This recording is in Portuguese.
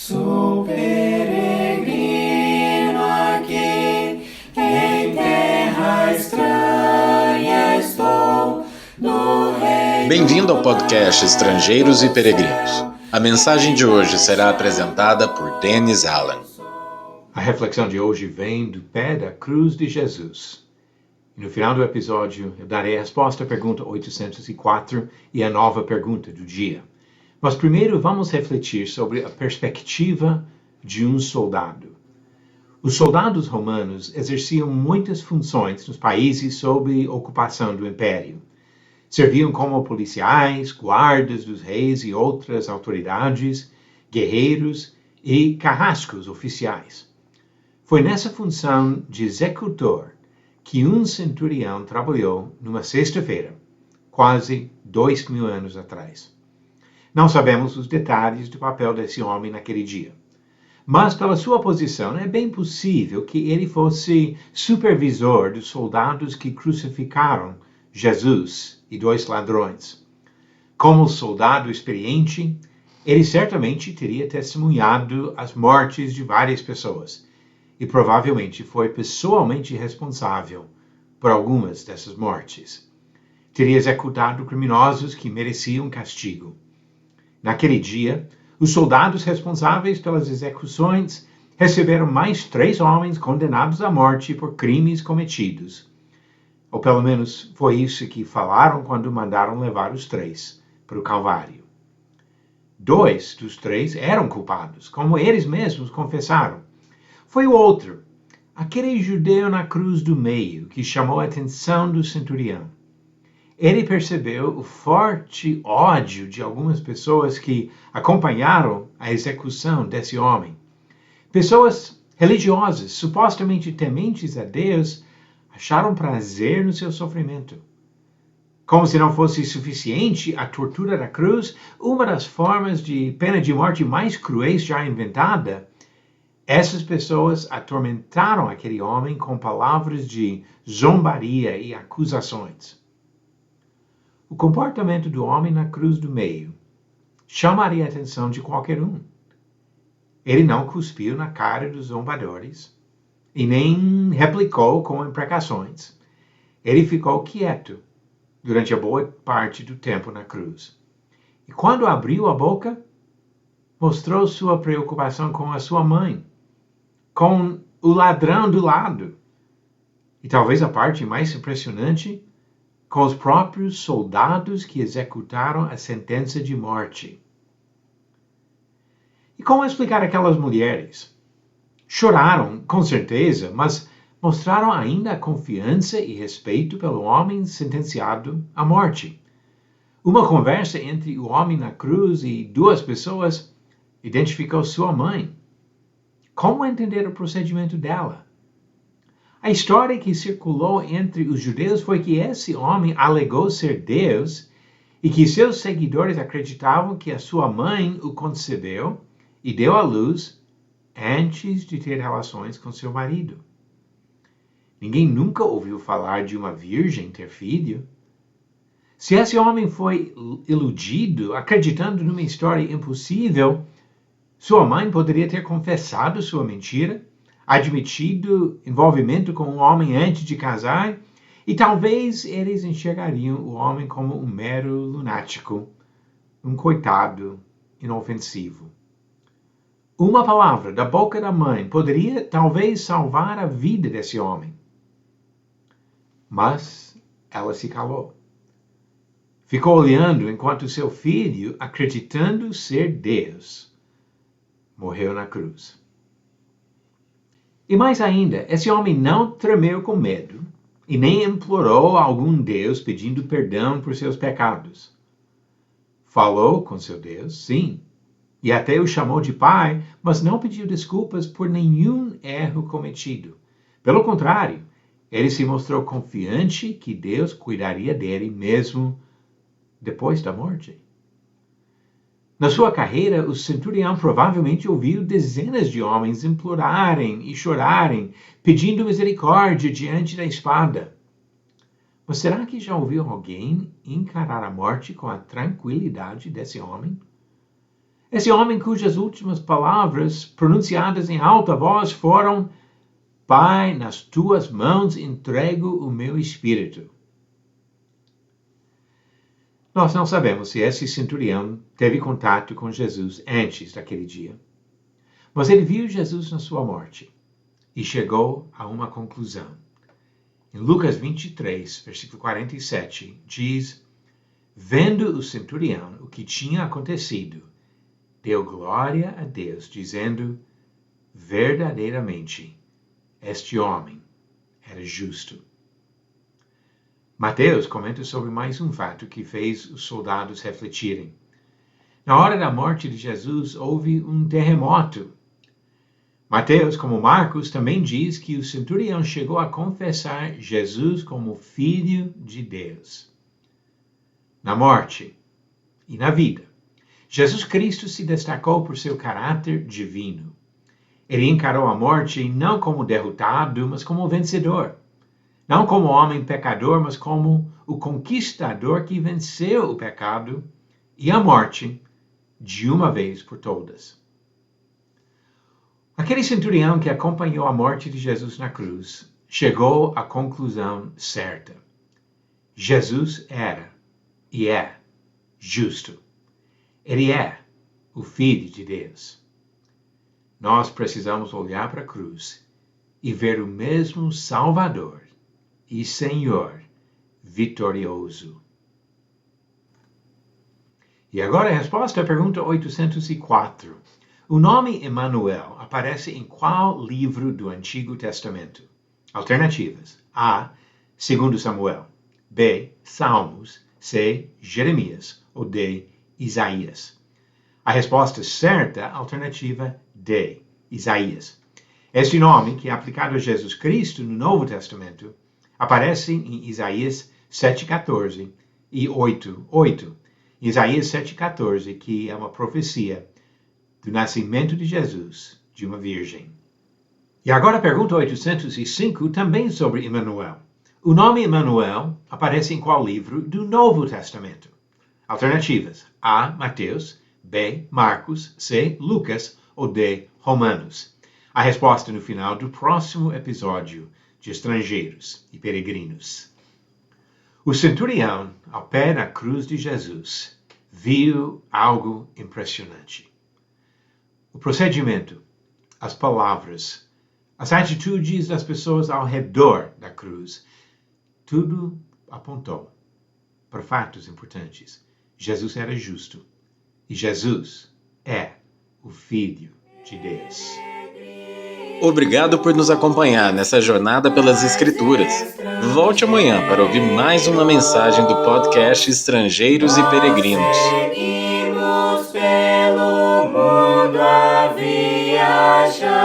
Sou peregrino aqui, em terra estranha estou, no reino. Bem-vindo ao podcast Estrangeiros e Peregrinos. A mensagem de hoje será apresentada por Dennis Allen. A reflexão de hoje vem do pé da cruz de Jesus. E no final do episódio, eu darei a resposta à pergunta 804 e a nova pergunta do dia. Mas primeiro vamos refletir sobre a perspectiva de um soldado. Os soldados romanos exerciam muitas funções nos países sob ocupação do Império. Serviam como policiais, guardas dos reis e outras autoridades, guerreiros e carrascos oficiais. Foi nessa função de executor que um centurião trabalhou numa sexta-feira, quase 2000 anos atrás. Não sabemos os detalhes do papel desse homem naquele dia. Mas, pela sua posição, é bem possível que ele fosse supervisor dos soldados que crucificaram Jesus e 2 ladrões. Como soldado experiente, ele certamente teria testemunhado as mortes de várias pessoas e provavelmente foi pessoalmente responsável por algumas dessas mortes. Teria executado criminosos que mereciam castigo. Naquele dia, os soldados responsáveis pelas execuções receberam mais 3 homens condenados à morte por crimes cometidos. Ou pelo menos foi isso que falaram quando mandaram levar os 3 para o Calvário. 2 dos 3 eram culpados, como eles mesmos confessaram. Foi o outro, aquele judeu na cruz do meio, que chamou a atenção do centurião. Ele percebeu o forte ódio de algumas pessoas que acompanharam a execução desse homem. Pessoas religiosas, supostamente tementes a Deus, acharam prazer no seu sofrimento. Como se não fosse suficiente a tortura da cruz, uma das formas de pena de morte mais cruéis já inventada, essas pessoas atormentaram aquele homem com palavras de zombaria e acusações. O comportamento do homem na cruz do meio chamaria a atenção de qualquer um. Ele não cuspiu na cara dos zombadores e nem replicou com imprecações. Ele ficou quieto durante a boa parte do tempo na cruz. E quando abriu a boca, mostrou sua preocupação com a sua mãe, com o ladrão do lado. E talvez a parte mais impressionante, com os próprios soldados que executaram a sentença de morte. E como explicar aquelas mulheres? Choraram, com certeza, mas mostraram ainda a confiança e respeito pelo homem sentenciado à morte. Uma conversa entre o homem na cruz e 2 pessoas identificou sua mãe. Como entender o procedimento dela? A história que circulou entre os judeus foi que esse homem alegou ser Deus e que seus seguidores acreditavam que a sua mãe o concebeu e deu à luz antes de ter relações com seu marido. Ninguém nunca ouviu falar de uma virgem ter filho. Se esse homem foi iludido, acreditando numa história impossível, sua mãe poderia ter confessado sua mentira, admitido envolvimento com um homem antes de casar, e talvez eles enxergariam o homem como um mero lunático, um coitado inofensivo. Uma palavra da boca da mãe poderia talvez salvar a vida desse homem. Mas ela se calou. Ficou olhando enquanto seu filho, acreditando ser Deus, morreu na cruz. E mais ainda, esse homem não tremeu com medo e nem implorou a algum Deus pedindo perdão por seus pecados. Falou com seu Deus, sim, e até o chamou de pai, mas não pediu desculpas por nenhum erro cometido. Pelo contrário, ele se mostrou confiante que Deus cuidaria dele mesmo depois da morte. Na sua carreira, o centurião provavelmente ouviu dezenas de homens implorarem e chorarem, pedindo misericórdia diante da espada. Mas será que já ouviu alguém encarar a morte com a tranquilidade desse homem? Esse homem cujas últimas palavras, pronunciadas em alta voz, foram: Pai, nas tuas mãos entrego o meu espírito. Nós não sabemos se esse centurião teve contato com Jesus antes daquele dia, mas ele viu Jesus na sua morte e chegou a uma conclusão. Em Lucas 23, versículo 47, diz: Vendo o centurião o que tinha acontecido, deu glória a Deus, dizendo: verdadeiramente, este homem era justo. Mateus comenta sobre mais um fato que fez os soldados refletirem. Na hora da morte de Jesus, houve um terremoto. Mateus, como Marcos, também diz que o centurião chegou a confessar Jesus como Filho de Deus. Na morte e na vida, Jesus Cristo se destacou por seu caráter divino. Ele encarou a morte não como derrotado, mas como vencedor. Não como homem pecador, mas como o conquistador que venceu o pecado e a morte de uma vez por todas. Aquele centurião que acompanhou a morte de Jesus na cruz chegou à conclusão certa. Jesus era e é justo. Ele é o Filho de Deus. Nós precisamos olhar para a cruz e ver o mesmo Salvador e Senhor vitorioso. E agora a resposta à pergunta 804. O nome Emanuel aparece em qual livro do Antigo Testamento? Alternativas: A. 2 Samuel, B. Salmos, C. Jeremias ou D. Isaías. A resposta certa, alternativa D. Isaías. Este nome, que é aplicado a Jesus Cristo no Novo Testamento, aparece em Isaías 7,14 e 8,8. Isaías 7,14, que é uma profecia do nascimento de Jesus, de uma virgem. E agora a pergunta 805, também sobre Emanuel. O nome Emanuel aparece em qual livro do Novo Testamento? Alternativas: A. Mateus, B. Marcos, C. Lucas ou D. Romanos. A resposta no final do próximo episódio de Estrangeiros e Peregrinos. O centurião, ao pé da cruz de Jesus, viu algo impressionante. O procedimento, as palavras, as atitudes das pessoas ao redor da cruz, tudo apontou para fatos importantes. Jesus era justo e Jesus é o Filho de Deus. Obrigado por nos acompanhar nessa jornada pelas Escrituras. Volte amanhã para ouvir mais uma mensagem do podcast Estrangeiros e Peregrinos. Seguimos pelo mundo a viajar.